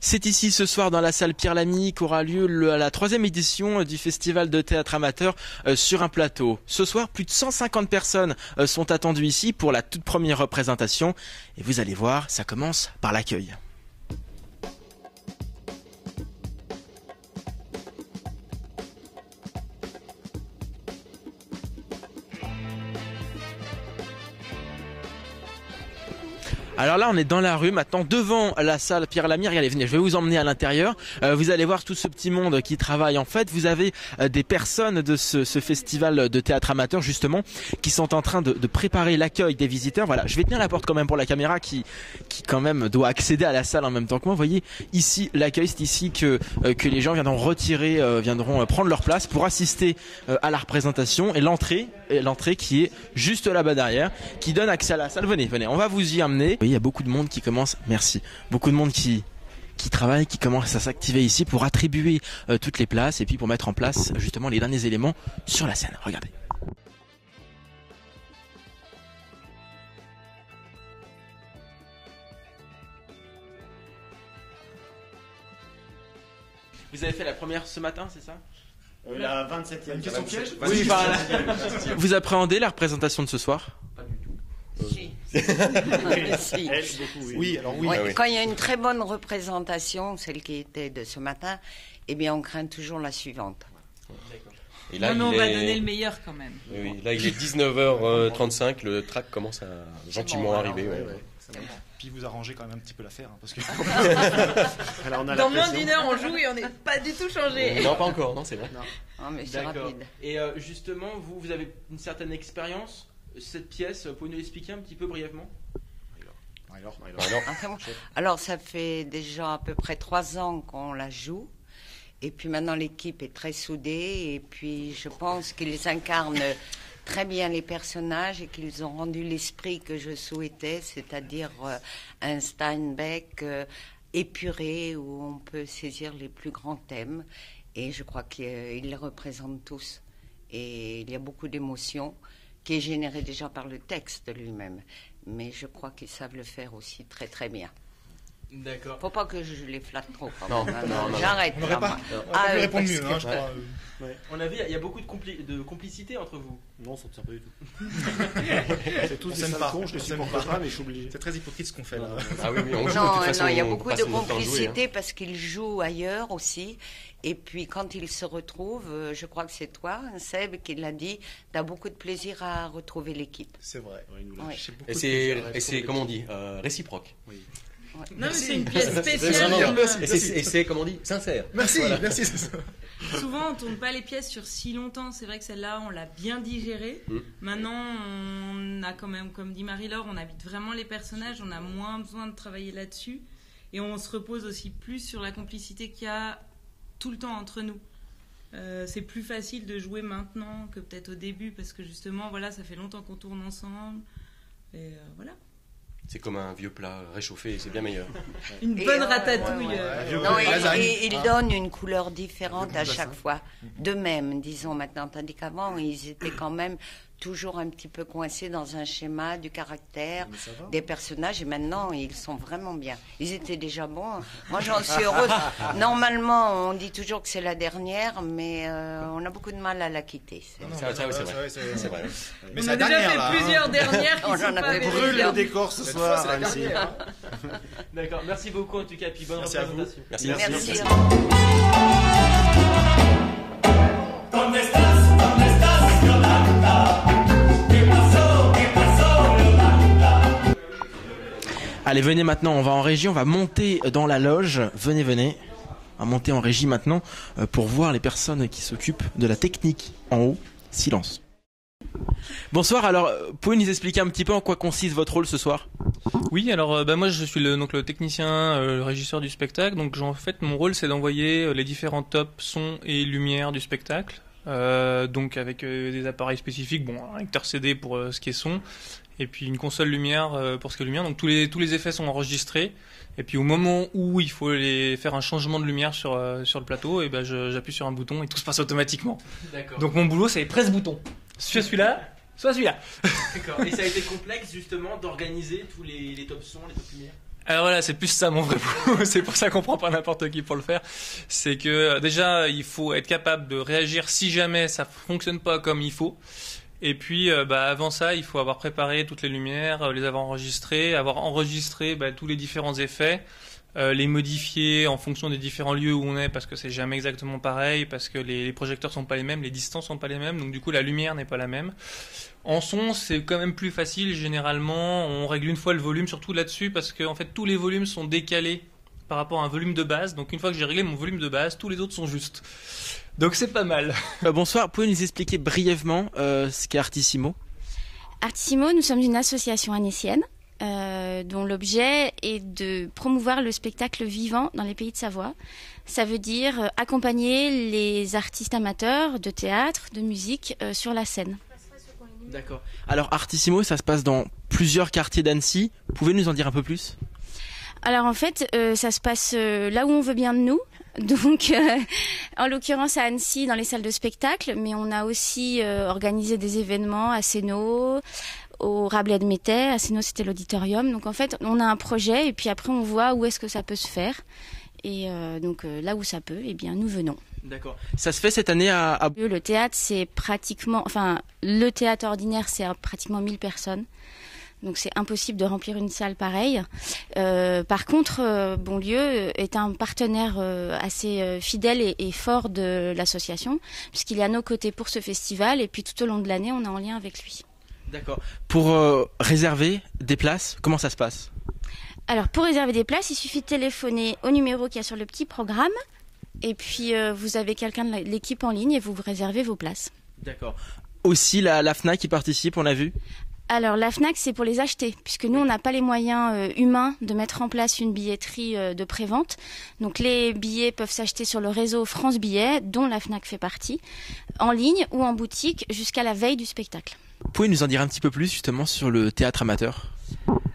C'est ici ce soir dans la salle Pierre Lamy qu'aura lieu la 3e édition du festival de théâtre amateur sur un plateau. Ce soir, plus de 150 personnes sont attendues ici pour la toute première représentation. Et vous allez voir, ça commence par l'accueil. Alors là, on est dans la rue maintenant, devant la salle Pierre Lamy. Regardez, venez, je vais vous emmener à l'intérieur. Vous allez voir tout ce petit monde qui travaille. En fait, vous avez des personnes de ce festival de théâtre amateur, justement, qui sont en train de préparer l'accueil des visiteurs. Voilà, je vais tenir la porte quand même pour la caméra qui quand même doit accéder à la salle en même temps que moi. Vous voyez, ici, l'accueil, c'est ici que les gens viendront prendre leur place pour assister à la représentation. Et l'entrée qui est juste là-bas derrière, qui donne accès à la salle. Venez, on va vous y amener. Il y a beaucoup de monde qui commence, beaucoup de monde qui travaille, qui commence à s'activer ici pour attribuer toutes les places et puis pour mettre en place justement les derniers éléments sur la scène. Regardez. Vous avez fait la première ce matin, c'est ça ? La 27e. Une question piège ? Oui, voilà. Vous appréhendez la représentation de ce soir ? Pas du tout. Si. Si. Oui, alors oui. Ouais, Ah oui. Quand il y a une très bonne représentation, celle qui était de ce matin, eh bien on craint toujours la suivante. Et là, Non, mais on va donner le meilleur quand même. Oui, là, il est 19h35, le track commence à gentiment bon, arriver. alors, Ouais. C'est bon. Puis vous arrangez quand même un petit peu l'affaire, hein, parce que Alors, on a Dans la moins pression. d'1 heure, on joue et on n'est pas du tout changé. Non, pas encore, non, c'est vrai. Non, mais c'est D'accord. rapide. Et justement, vous avez une certaine expérience. Cette pièce, pouvez-vous nous l'expliquer un petit peu brièvement ? Alors, Enfin, bon. Alors ça fait déjà à peu près 3 ans qu'on la joue. Et puis maintenant l'équipe est très soudée. Et puis je pense qu'ils incarnent très bien les personnages et qu'ils ont rendu l'esprit que je souhaitais, c'est-à-dire un Steinbeck épuré où on peut saisir les plus grands thèmes. Et je crois qu'ils les représentent tous. Et il y a beaucoup d'émotions qui est générée déjà par le texte lui-même. Mais je crois qu'ils savent le faire aussi très très bien. D'accord. Faut pas que je les flatte trop. Non, J'arrête. on n'aurait là, pas, moi. on aurait pu répondre parce mieux, que- hein, je crois. On a vu, il y a beaucoup de complicité entre vous. Non, ça ne tient pas du tout. C'est tous On des s'aime sales pas, cons, je les on s'aime supporte pas. pas, mais je suis obligé. C'est très hypocrite ce qu'on fait là. Ah oui, on joue de Non, toute façon. non, il y a on beaucoup passe de notre temps à jouer, complicité parce qu'ils jouent ailleurs aussi. Et puis quand ils se retrouvent, je crois que c'est toi, Seb, qui l'a dit, tu as beaucoup de plaisir à retrouver l'équipe. C'est vrai. Ouais, il nous l'a- Ouais. J'ai beaucoup Et de c'est, plaisir. comment on dit, réciproque. Non, mais c'est une pièce Non, spéciale. non, Merci, et c'est, comment on dit, sincère. Merci, merci, c'est ça. Souvent, on tourne pas les pièces sur si longtemps. C'est vrai que celle-là, on l'a bien digérée. Maintenant, on a quand même, comme dit Marie-Laure, on habite vraiment les personnages. On a moins besoin de travailler là-dessus. Et on se repose aussi plus sur la complicité qu'il y a tout le temps entre nous. C'est plus facile de jouer maintenant que peut-être au début parce que justement, voilà, ça fait longtemps qu'on tourne ensemble. Et voilà. C'est comme un vieux plat réchauffé, c'est bien meilleur. Une Et, bonne ratatouille. Non, lasagne. il donne une couleur différente à chaque fois. De même, disons maintenant, tandis qu'avant, ils étaient quand même toujours un petit peu coincés dans un schéma du caractère Mais ça va. des personnages. Et maintenant, ils sont vraiment bien. Ils étaient déjà bons. Moi, j'en suis heureuse. Normalement, on dit toujours que c'est la dernière, mais on a beaucoup de mal à la quitter. Non, non, Ça, mais oui, c'est vrai. c'est vrai. Mais On c'est a la déjà dernière fait là. plusieurs dernières qui On sont en a pas fait avérées. Brûle bien. le décor ce Cette soir, fois, c'est la Annecy. dernière. D'accord, merci beaucoup en tout cas, puis bonne Merci à vous. représentation. Merci. Merci. Allez, venez maintenant, on va en régie, on va monter dans la loge. Venez. On va monter en régie maintenant pour voir les personnes qui s'occupent de la technique en haut. Silence. Bonsoir, alors pouvez-vous nous expliquer un petit peu en quoi consiste votre rôle ce soir ? Oui, alors moi je suis le technicien, le régisseur du spectacle. Donc en fait mon rôle c'est d'envoyer les différents tops sons et lumière du spectacle. Donc avec des appareils spécifiques, bon un lecteur CD pour ce qui est son, et puis une console lumière pour ce qui est lumière. Donc tous les effets sont enregistrés. Et puis au moment où il faut faire un changement de lumière sur le plateau, et ben j'appuie sur un bouton et tout se passe automatiquement. D'accord. Donc mon boulot c'est 13 boutons. Soit celui-là, soit celui-là. D'accord. Et ça a été complexe justement d'organiser tous les top sons, les top lumières ? Alors voilà, c'est plus ça mon vrai boulot. C'est pour ça qu'on prend pas n'importe qui pour le faire. C'est que déjà, il faut être capable de réagir si jamais ça fonctionne pas comme il faut. Et puis, avant ça, il faut avoir préparé toutes les lumières, les avoir enregistrées, avoir enregistré tous les différents effets, les modifier en fonction des différents lieux où on est, parce que c'est jamais exactement pareil, parce que les projecteurs sont pas les mêmes, les distances sont pas les mêmes, donc du coup la lumière n'est pas la même. En son, c'est quand même plus facile. Généralement, on règle une fois le volume, surtout là-dessus, parce que en fait tous les volumes sont décalés par rapport à un volume de base. Donc une fois que j'ai réglé mon volume de base, tous les autres sont justes. Donc c'est pas mal. Bonsoir, pouvez-vous nous expliquer brièvement ce qu'est Artissimo ? Artissimo, nous sommes une association annécienne dont l'objet est de promouvoir le spectacle vivant dans les pays de Savoie. Ça veut dire accompagner les artistes amateurs de théâtre, de musique sur la scène. D'accord. Alors Artissimo, ça se passe dans plusieurs quartiers d'Annecy. Pouvez-vous nous en dire un peu plus ? Alors en fait, ça se passe là où on veut bien de nous. Donc, en l'occurrence à Annecy, dans les salles de spectacle, mais on a aussi organisé des événements à Sénaux, au Rabelais de Métais. À Sénaux, c'était l'auditorium. Donc en fait, on a un projet et puis après on voit où est-ce que ça peut se faire. Et donc là où ça peut, eh bien nous venons. D'accord. Ça se fait cette année à... Le théâtre, c'est pratiquement... Enfin, le théâtre ordinaire, c'est pratiquement 1000 personnes. Donc c'est impossible de remplir une salle pareille. Par contre, Bonlieu est un partenaire assez fidèle et fort de l'association, puisqu'il est à nos côtés pour ce festival. Et puis tout au long de l'année, on est en lien avec lui. D'accord. Pour réserver des places, comment ça se passe ? Alors pour réserver des places, il suffit de téléphoner au numéro qu'il y a sur le petit programme. Et puis vous avez quelqu'un de l'équipe en ligne et vous réservez vos places. D'accord. Aussi la FNAC qui participe, on a vu ? Alors la FNAC, c'est pour les acheter, puisque nous, on n'a pas les moyens humains de mettre en place une billetterie de prévente. Donc les billets peuvent s'acheter sur le réseau France Billets, dont la FNAC fait partie, en ligne ou en boutique jusqu'à la veille du spectacle. Vous pouvez nous en dire un petit peu plus justement sur le théâtre amateur ?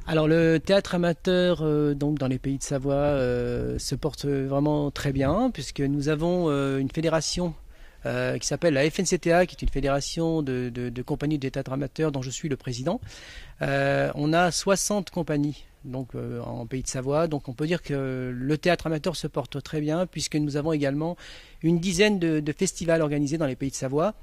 Alors le théâtre amateur donc dans les pays de Savoie se porte vraiment très bien, puisque nous avons une fédération qui s'appelle la FNCTA, qui est une fédération de compagnies de théâtre amateur dont je suis le président. On a 60 compagnies donc, en Pays de Savoie, donc on peut dire que le théâtre amateur se porte très bien, puisque nous avons également une dizaine de festivals organisés dans les Pays de Savoie,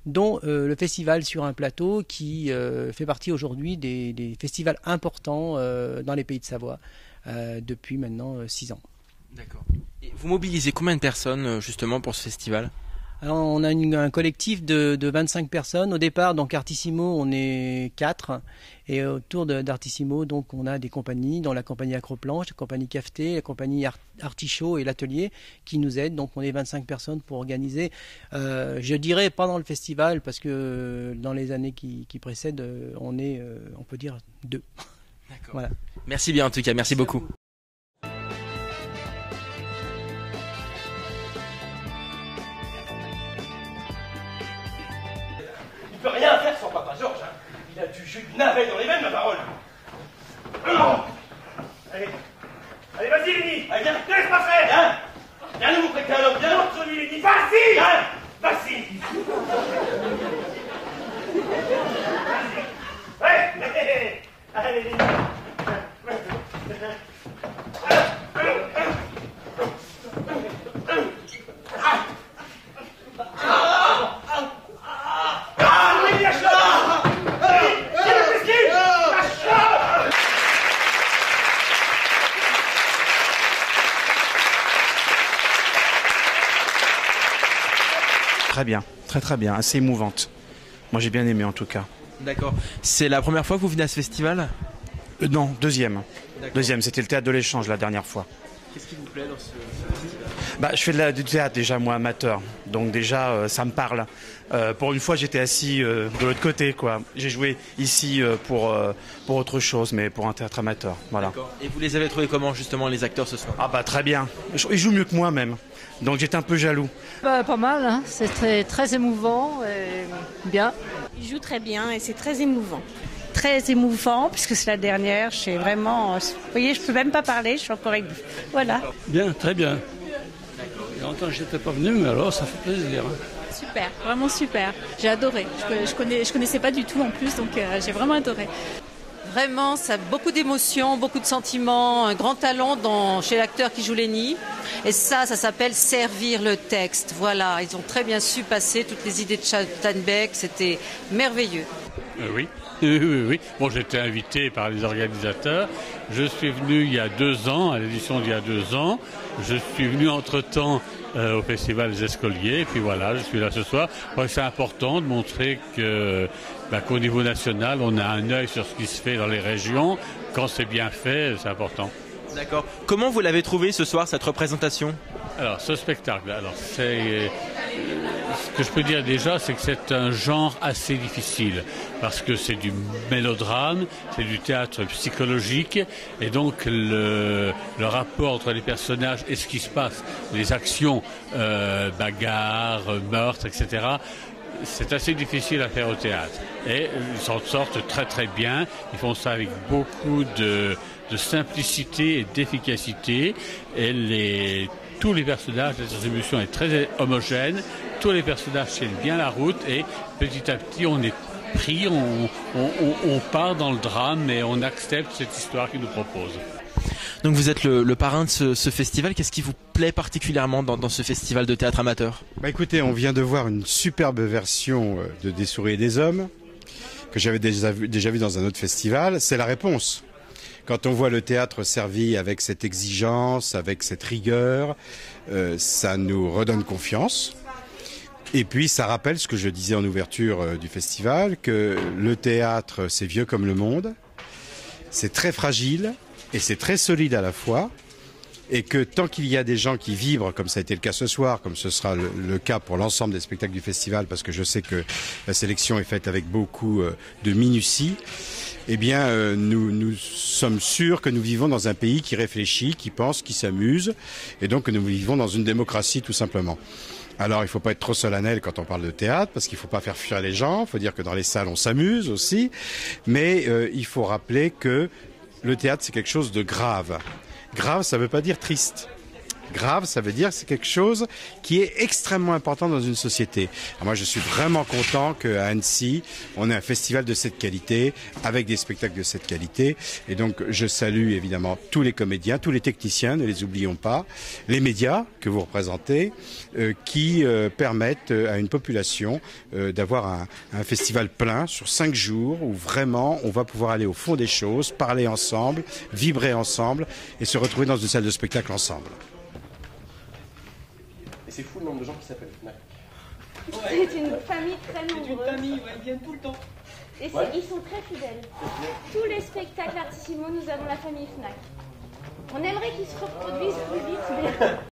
dont le festival sur un plateau qui fait partie aujourd'hui des festivals importants dans les Pays de Savoie depuis maintenant 6 ans. D'accord. Et vous mobilisez combien de personnes justement pour ce festival ? Alors, on a un collectif de 25 personnes. Au départ, donc Artissimo, on est 4. Et autour d'Artissimo, donc, on a des compagnies, dont la compagnie Acroplanche, la compagnie Cafeté, la compagnie Artichaut et l'atelier qui nous aident. Donc, on est 25 personnes pour organiser, je dirais, pendant le festival, parce que dans les années qui précèdent, on est, on peut dire, 2. D'accord. Voilà. Merci bien en tout cas, merci beaucoup. Il peut rien faire sans papa Georges, hein. Il a du jus de navet dans les veines, ma parole. Allez, allez, vas-y, Lenny. Allez, viens, laisse pas faire. Viens, viens nous montrer qu'un homme, viens. Montre-lui, Lenny. Vas-y, viens, vas-y. Vas-y. Allez, Lenny. Très bien, très bien, assez émouvante. Moi j'ai bien aimé en tout cas. D'accord. C'est la première fois que vous venez à ce festival ? Non, deuxième. Deuxième, c'était le théâtre de l'échange la dernière fois. Qu'est-ce qui vous plaît dans ce festival ? Je fais du théâtre déjà, moi amateur, donc déjà ça me parle. Pour une fois j'étais assis de l'autre côté, quoi. J'ai joué ici pour autre chose, mais pour un théâtre amateur, voilà. D'accord. Et vous les avez trouvés comment justement les acteurs ce soir ? Très bien, ils jouent mieux que moi même, donc j'étais un peu jaloux. Pas mal, hein. C'est très émouvant et bien. Il joue très bien et c'est très émouvant. Très émouvant puisque c'est la dernière. C'est vraiment, vous voyez, je peux même pas parler, je suis encore avec vous. Voilà. Bien, très bien. Il y a longtemps que je n'étais pas venu, mais alors ça fait plaisir. Super, vraiment super. J'ai adoré. Je connaissais pas du tout en plus, donc j'ai vraiment adoré. Vraiment, ça a beaucoup d'émotions, beaucoup de sentiments, un grand talent chez l'acteur qui joue Lenny. Et ça s'appelle servir le texte. Voilà, ils ont très bien su passer toutes les idées de Steinbeck, c'était merveilleux. Oui. Oui. Bon, j'étais invité par les organisateurs. Je suis venu il y a 2 ans, à l'édition d'il y a 2 ans. Je suis venu entre-temps au Festival des Escoliers. Et puis voilà, je suis là ce soir. Je crois que c'est important de montrer qu'au niveau national, on a un œil sur ce qui se fait dans les régions. Quand c'est bien fait, c'est important. D'accord. Comment vous l'avez trouvé ce soir, cette représentation ? Alors, ce spectacle, ce que je peux dire déjà, c'est que c'est un genre assez difficile, parce que c'est du mélodrame, c'est du théâtre psychologique, et donc le rapport entre les personnages et ce qui se passe, les actions, bagarres, meurtres, etc., c'est assez difficile à faire au théâtre. Et ils s'en sortent très très bien, ils font ça avec beaucoup de simplicité et d'efficacité, et tous les personnages, la distribution est très homogène, tous les personnages tiennent bien la route et petit à petit on est pris, on part dans le drame et on accepte cette histoire qu'ils nous proposent. Donc vous êtes le parrain de ce festival, qu'est-ce qui vous plaît particulièrement dans ce festival de théâtre amateur ? Écoutez, on vient de voir une superbe version de Des souris et des hommes, que j'avais déjà vu dans un autre festival, c'est la réponse. Quand on voit le théâtre servi avec cette exigence, avec cette rigueur, ça nous redonne confiance. Et puis ça rappelle ce que je disais en ouverture du festival, que le théâtre c'est vieux comme le monde, c'est très fragile et c'est très solide à la fois. Et que tant qu'il y a des gens qui vibrent, comme ça a été le cas ce soir, comme ce sera le cas pour l'ensemble des spectacles du festival, parce que je sais que la sélection est faite avec beaucoup de minutie, eh bien nous sommes sûrs que nous vivons dans un pays qui réfléchit, qui pense, qui s'amuse, et donc que nous vivons dans une démocratie tout simplement. Alors il ne faut pas être trop solennel quand on parle de théâtre, parce qu'il ne faut pas faire fuir les gens, il faut dire que dans les salles on s'amuse aussi, mais il faut rappeler que le théâtre c'est quelque chose de grave. Grave, ça ne veut pas dire triste. Grave, ça veut dire que c'est quelque chose qui est extrêmement important dans une société. Alors moi, je suis vraiment content qu'à Annecy, on ait un festival de cette qualité, avec des spectacles de cette qualité. Et donc, je salue évidemment tous les comédiens, tous les techniciens, ne les oublions pas, les médias que vous représentez, qui permettent à une population d'avoir un festival plein sur 5 jours où vraiment on va pouvoir aller au fond des choses, parler ensemble, vibrer ensemble et se retrouver dans une salle de spectacle ensemble. C'est fou le nombre de gens qui s'appellent Fnac. C'est une famille très nombreuse. C'est une famille, ils viennent tout le temps. Et ils sont très fidèles. Tous les spectacles artisimaux, nous avons la famille Fnac. On aimerait qu'ils se reproduisent plus vite, mais...